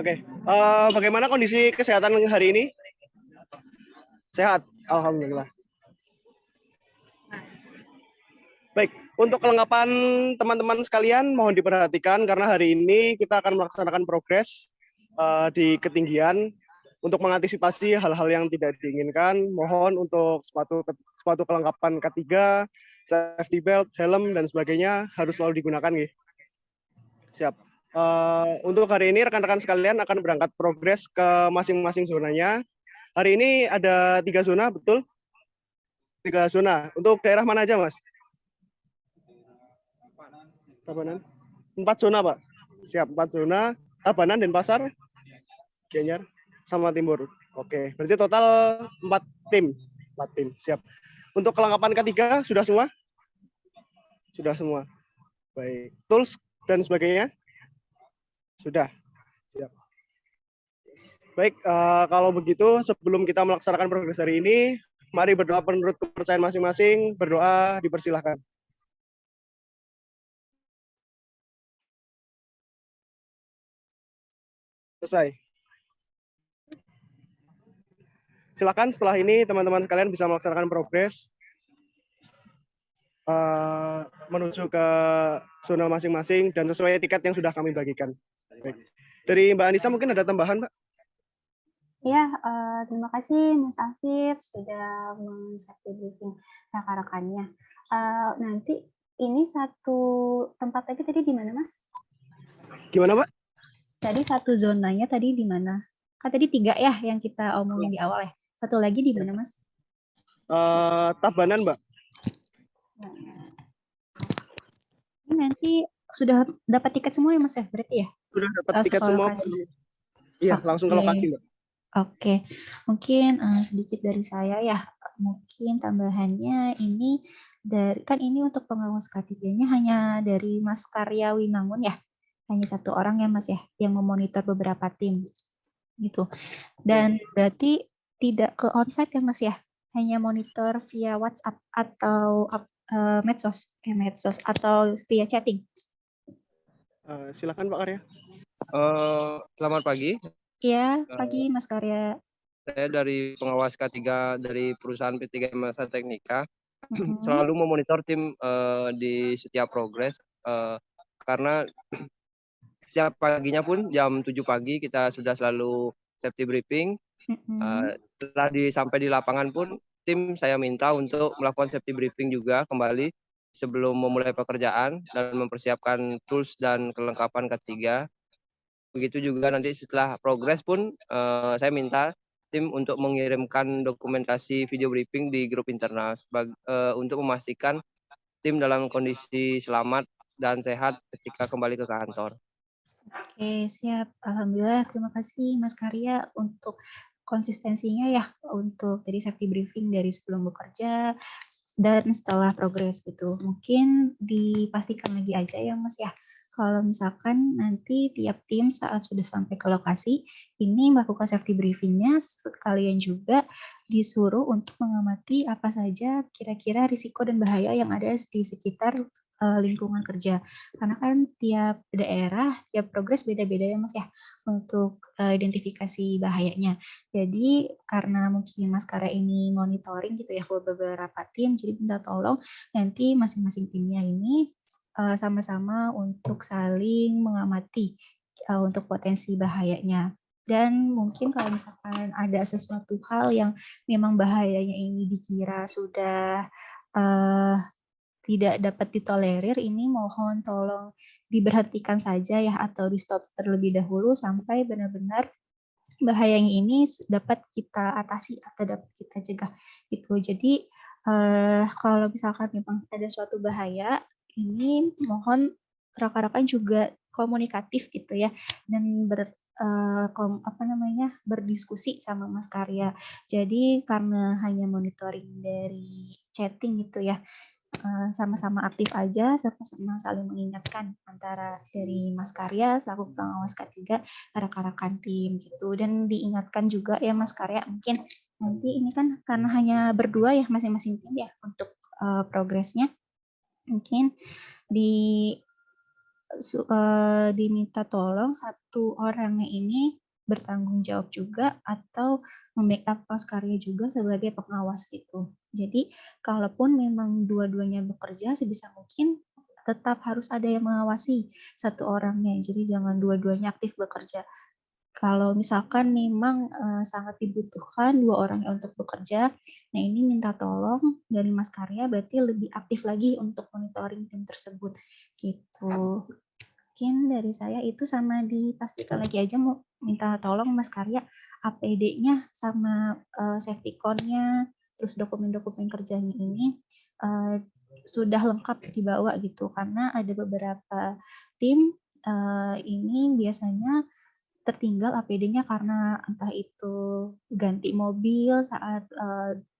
Oke, bagaimana kondisi kesehatan hari ini? Sehat, alhamdulillah. Baik, untuk kelengkapan teman-teman sekalian mohon diperhatikan karena hari ini kita akan melaksanakan progres di ketinggian untuk mengantisipasi hal-hal yang tidak diinginkan. Mohon untuk sepatu kelengkapan K3, safety belt, helm dan sebagainya harus selalu digunakan, nggih. Siap. Untuk hari ini rekan-rekan sekalian akan berangkat progres ke masing-masing zonanya. Hari ini ada 3 zona, betul? 3 zona. Untuk daerah mana aja, Mas? Tabanan. 4 zona, Pak. Siap, 4 zona. Tabanan, Denpasar, Gianyar, sama Timur. Oke, berarti total 4 tim. 4 tim, siap. Untuk kelengkapan ketiga, sudah semua? Sudah semua. Baik. Tools dan sebagainya? Sudah. Siap. Baik, kalau begitu sebelum kita melaksanakan progres hari ini, mari berdoa menurut kepercayaan masing-masing. Berdoa, dipersilahkan. Selesai. Silakan setelah ini teman-teman sekalian bisa melaksanakan progres menuju ke zona masing-masing dan sesuai tiket yang sudah kami bagikan. Baik. Dari Mbak Anissa mungkin ada tambahan, Mbak? Ya, terima kasih Mas Afif sudah men-safety briefing rekan-rekannya. Nanti ini satu tempat lagi tadi di mana, Mas? Gimana, Mbak? Tadi satu zonanya tadi di mana? Kan tadi 3 ya yang kita omongin di awal ya. Satu lagi di mana, Mas? Tabanan, Mbak. Ini nanti sudah dapat tiket semua ya, Mas ya? Berarti ya? Sudah dapat Langsung tiket ke semua. lokasi. Iya, langsung ke lokasi, Mbak. Oke, mungkin sedikit dari saya ya. Mungkin tambahannya ini kan ini untuk pengawas K3-nya hanya dari Mas Karya Winangun ya. Hanya 1 orang ya Mas ya yang memonitor beberapa tim gitu. Dan berarti tidak ke onsite ya Mas ya. Hanya monitor via WhatsApp atau medsos atau via chatting. Silakan Pak Karya. Selamat pagi. Iya, pagi Mas Karya. Saya dari pengawas K3 dari perusahaan P3 Masa Teknika. Selalu memonitor tim di setiap progres karena setiap paginya pun jam 7 pagi kita sudah selalu safety briefing. Setelah sampai di lapangan pun tim saya minta untuk melakukan safety briefing juga kembali sebelum memulai pekerjaan dan mempersiapkan tools dan kelengkapan K3. Begitu juga nanti setelah progres pun saya minta tim untuk mengirimkan dokumentasi video briefing di grup internal untuk memastikan tim dalam kondisi selamat dan sehat ketika kembali ke kantor. Oke, siap. Alhamdulillah, terima kasih Mas Karya untuk konsistensinya ya, untuk tadi safety briefing dari sebelum bekerja dan setelah progres gitu. Mungkin dipastikan lagi aja ya Mas ya, kalau misalkan nanti tiap tim saat sudah sampai ke lokasi, ini melakukan safety briefingnya, kalian juga disuruh untuk mengamati apa saja kira-kira risiko dan bahaya yang ada di sekitar lingkungan kerja. Karena kan tiap daerah, tiap progres beda-beda ya Mas ya, untuk identifikasi bahayanya. Jadi karena mungkin Mas Karya ini monitoring gitu ya ke beberapa tim, jadi minta tolong nanti masing-masing timnya ini sama-sama untuk saling mengamati untuk potensi bahayanya. Dan mungkin kalau misalkan ada sesuatu hal yang memang bahayanya ini dikira sudah tidak dapat ditolerir, ini mohon tolong diberhentikan saja ya atau di stop terlebih dahulu sampai benar-benar bahayanya ini dapat kita atasi atau dapat kita cegah gitu. Jadi kalau misalkan memang ada suatu bahaya, ini mohon rekan-rekan juga komunikatif gitu ya dan berdiskusi sama Mas Karya. Jadi karena hanya monitoring dari chatting gitu ya, sama-sama aktif aja, sama-sama saling mengingatkan antara dari Mas Karya selaku pengawas K3 rekan-rekan tim gitu. Dan diingatkan juga ya Mas Karya, mungkin nanti ini kan karena hanya berdua ya masing-masing tim ya untuk progresnya, mungkin diminta tolong satu orangnya ini bertanggung jawab juga atau membackup Mas Karya juga sebagai pengawas gitu. Jadi kalaupun memang dua-duanya bekerja, sebisa mungkin tetap harus ada yang mengawasi satu orangnya. Jadi jangan dua-duanya aktif bekerja. Kalau misalkan memang sangat dibutuhkan dua orang untuk bekerja, nah ini minta tolong dari Mas Karya berarti lebih aktif lagi untuk monitoring tim tersebut gitu. Mungkin dari saya itu, sama dipastikan lagi aja mau minta tolong Mas Karya APD-nya sama safety cone-nya, terus dokumen-dokumen kerjanya ini sudah lengkap dibawa gitu, karena ada beberapa tim ini biasanya tertinggal APD-nya karena entah itu ganti mobil saat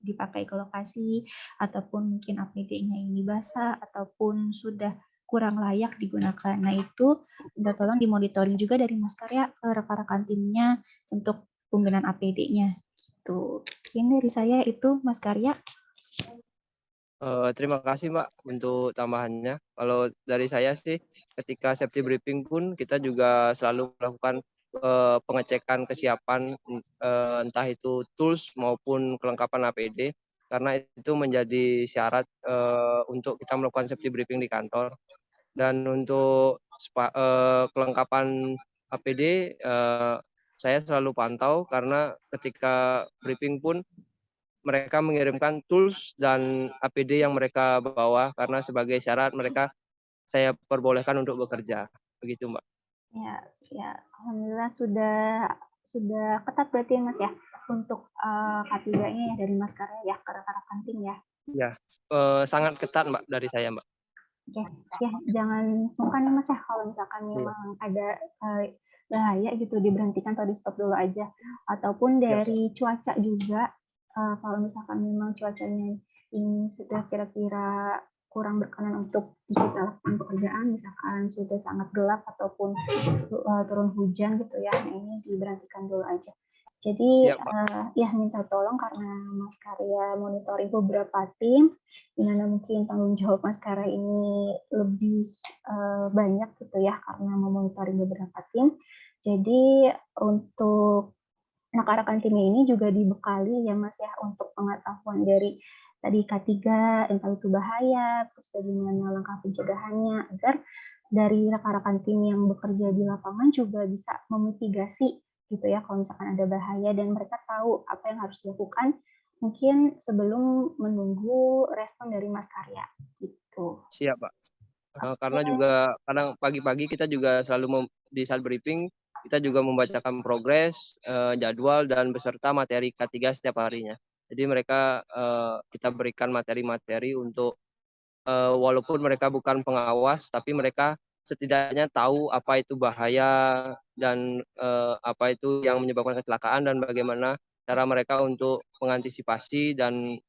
dipakai ke lokasi, ataupun mungkin APD-nya ini basah, ataupun sudah kurang layak digunakan. Nah itu minta tolong dimonitoring juga dari Mas Karya ke rekan-rekan timnya untuk penggunaan APD-nya. Gitu. Mungkin dari saya itu Mas Karya. Terima kasih Mbak untuk tambahannya. Kalau dari saya sih, ketika safety briefing pun kita juga selalu melakukan pengecekan kesiapan, entah itu tools maupun kelengkapan APD, karena itu menjadi syarat untuk kita melakukan safety briefing di kantor. Dan untuk kelengkapan APD, saya selalu pantau karena ketika briefing pun mereka mengirimkan tools dan APD yang mereka bawa karena sebagai syarat mereka saya perbolehkan untuk bekerja. Begitu, Mbak. Ya, alhamdulillah sudah ketat berarti ya Mas ya untuk K3-nya ya dari Mas Karya ya ke rekan-rekan tim ya. Ya, sangat ketat Mbak dari saya, Mbak. Oke, ya jangan sungkan ya Mas ya kalau misalkan memang ada bahaya gitu, diberhentikan atau di stop dulu aja. Ataupun dari cuaca juga, kalau misalkan memang cuacanya ini sudah kira-kira kurang berkenan untuk kita lakukan pekerjaan, misalkan sudah sangat gelap ataupun turun hujan gitu ya, nah ini diberhentikan dulu aja. Jadi Siap, Pak. ya minta tolong karena Mas Karya monitoring beberapa tim, di mana mungkin tanggung jawab Mas Karya ini lebih banyak gitu ya karena memonitoring beberapa tim. Jadi untuk rekan-rekan timnya ini juga dibekali ya Mas ya untuk pengetahuan dari tadi K3, entah itu bahaya, terus bagaimana langkah pencegahannya, agar dari rekan-rekan tim yang bekerja di lapangan juga bisa memitigasi gitu ya kalau misalkan ada bahaya, dan mereka tahu apa yang harus dilakukan mungkin sebelum menunggu respon dari Mas Karya gitu. Siap, Pak. Karena juga kadang pagi-pagi kita juga selalu di saat briefing kita juga membacakan progres, jadwal dan beserta materi K3 setiap harinya. Jadi mereka kita berikan materi-materi untuk walaupun mereka bukan pengawas, tapi mereka setidaknya tahu apa itu bahaya dan apa itu yang menyebabkan kecelakaan dan bagaimana cara mereka untuk mengantisipasi dan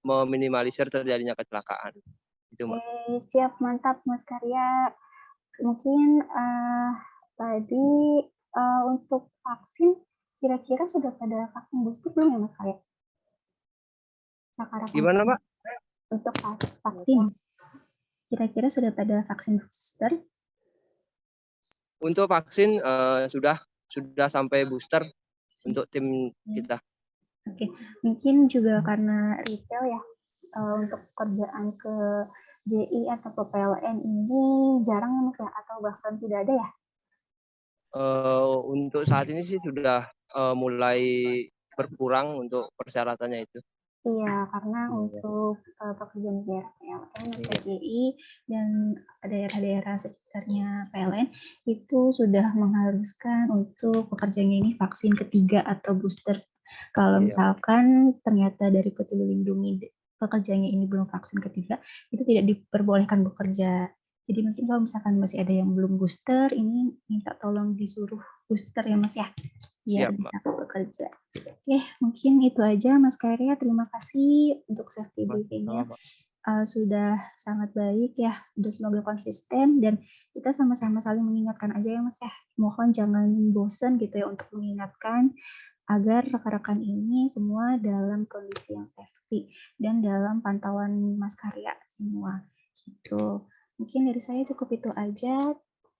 meminimalisir terjadinya kecelakaan. Itu, Mbak. Siap, mantap Mas Karya. Mungkin tadi untuk vaksin, kira-kira sudah pada vaksin booster belum ya Mas Karya? Gimana, Mbak? Untuk vaksin, kira-kira sudah pada vaksin booster? Untuk vaksin sudah sampai booster untuk tim kita. Oke, mungkin juga karena retail ya, untuk kerjaan ke JI atau ke PLN ini jarang ya Mas ya, atau bahkan tidak ada ya? Untuk saat ini sih sudah mulai berkurang untuk persyaratannya itu. Iya, karena untuk pekerjaan di daerah PLN atau JI dan daerah-daerah sekitarnya PLN itu sudah mengharuskan untuk pekerjaannya ini vaksin ketiga atau booster. Kalau misalkan ternyata dari Peduli Lindungi pekerjaannya ini belum vaksin ketiga, itu tidak diperbolehkan bekerja. Jadi mungkin kalau misalkan masih ada yang belum booster, ini minta tolong disuruh booster ya Mas ya, biar Siap, bisa bekerja. Oke, mungkin itu aja Mas Karya. Terima kasih untuk safety briefing-nya. Sudah sangat baik ya, dan semoga konsisten dan kita sama-sama saling mengingatkan aja ya Mas ya. Mohon jangan bosan gitu ya untuk mengingatkan agar rekan-rekan ini semua dalam kondisi yang safety dan dalam pantauan Mas Karya semua gitu. Mungkin dari saya cukup itu aja.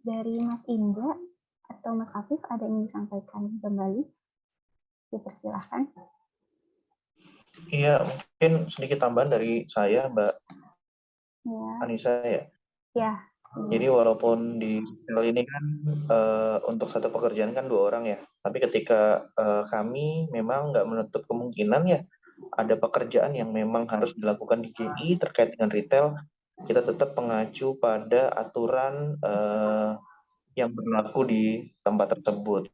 Dari Mas Indra atau Mas Afif ada yang disampaikan kembali? Dipersilahkan. Iya, mungkin sedikit tambahan dari saya, Mbak Ya, Anissa ya. ya. Jadi walaupun di retail ini kan untuk satu pekerjaan kan 2 orang ya, tapi ketika kami memang nggak menutup kemungkinan ya ada pekerjaan yang memang harus dilakukan di GI terkait dengan retail, kita tetap mengacu pada aturan yang berlaku di tempat tersebut,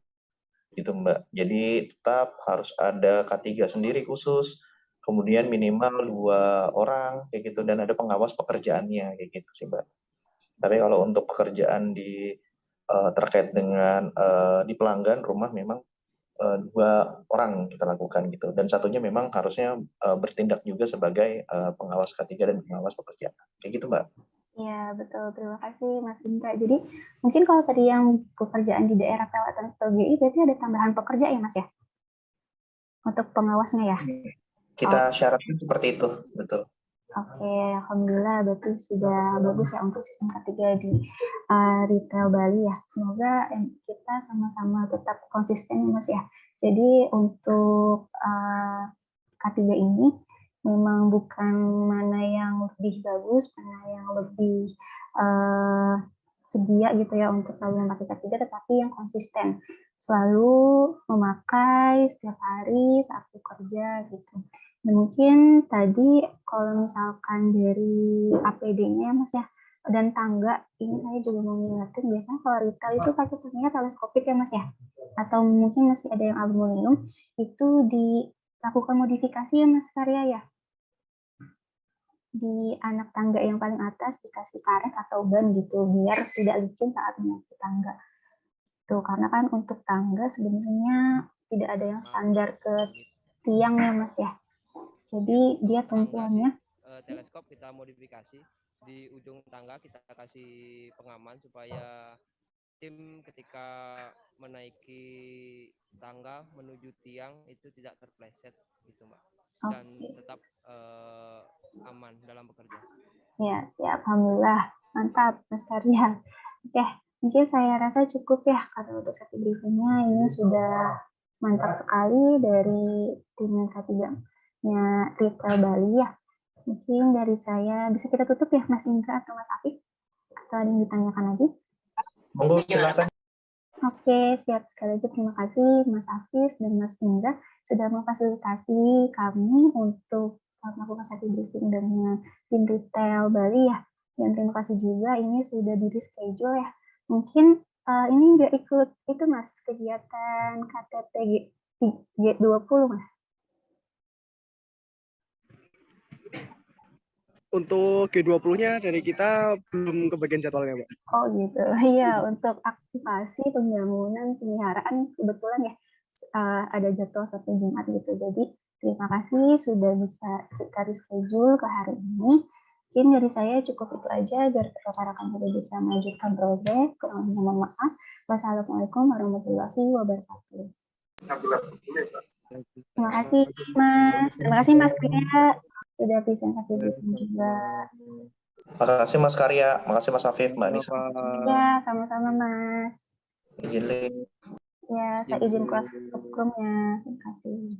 gitu Mbak. Jadi tetap harus ada K3 sendiri khusus, kemudian minimal 2 orang kayak gitu dan ada pengawas pekerjaannya kayak gitu sih Mbak. Tapi kalau untuk pekerjaan di terkait dengan di pelanggan rumah memang 2 orang kita lakukan gitu dan satunya memang harusnya bertindak juga sebagai pengawas K3 dan pengawas pekerjaan kayak gitu Mbak. Ya, betul. Terima kasih, Mas Indra. Jadi, mungkin kalau tadi yang pekerjaan di daerah PLN atau GI, berarti ada tambahan pekerja ya, Mas ya? Untuk pengawasnya ya? Kita syaratkan seperti itu, betul. Oke, alhamdulillah berarti sudah bagus ya untuk sistem K3 di retail Bali ya. Semoga kita sama-sama tetap konsisten ya, Mas ya. Jadi untuk K3 ini memang bukan mana yang lebih bagus, mana yang lebih sedia gitu ya untuk selalu memakai K3, tetapi yang konsisten. Selalu memakai setiap hari saat bekerja gitu. Nah, mungkin tadi kalau misalkan dari APD-nya Mas ya, dan tangga, ini saya juga mau mengingatkan, biasanya kalau retail itu pakai tangganya teleskopik ya Mas ya, atau mungkin masih ada yang aluminium, itu dilakukan modifikasi ya Mas Karya ya, di anak tangga yang paling atas dikasih karet atau ban gitu, biar tidak licin saat menaiki tangga. Tuh, karena kan untuk tangga sebenarnya tidak ada yang standar ke tiangnya Mas ya. Jadi dia tumpuannya Teleskop kita modifikasi di ujung tangga, kita kasih pengaman supaya tim ketika menaiki tangga menuju tiang itu tidak terpleset gitu Mbak, dan tetap aman dalam bekerja. Ya, siap. Alhamdulillah. Mantap, Mas Karya. Oke, mungkin saya rasa cukup ya karena untuk satu briefingnya ini sudah mantap sekali dari tim K3-nya Retail Bali ya. Mungkin dari saya bisa kita tutup ya Mas Indra atau Mas Afif? Atau ada yang ditanyakan lagi? Monggo silakan. Oke, siap sekali lagi. Terima kasih Mas Afif dan Mas Indra sudah memfasilitasi kami untuk melakukan satu briefing dengan tim Retail Bali ya. Dan terima kasih juga ini sudah di reschedule ya. Mungkin ini nggak ikut itu Mas, kegiatan KTT G20 Mas. Untuk G20-nya dari kita belum kebagian jadwalnya, Mbak. Oh gitu, iya untuk aktivasi pembangunan pemeliharaan kebetulan ya ada jadwal Sabtu Jumat gitu. Jadi terima kasih sudah bisa kita reschedule ke hari ini. Mungkin dari saya cukup itu aja agar rekan-rekan juga bisa melanjutkan progres. Kurang lebihnya mohon maaf. Wassalamualaikum warahmatullahi wabarakatuh. Terima kasih Mas. Terima kasih Mas Kria sudah presentasi juga. Makasih Mas Karya, makasih Mas Afif, Mbak Nisa. Ya, sama-sama Mas. Izin. Ya, saya izin close room-nya. Terima kasih.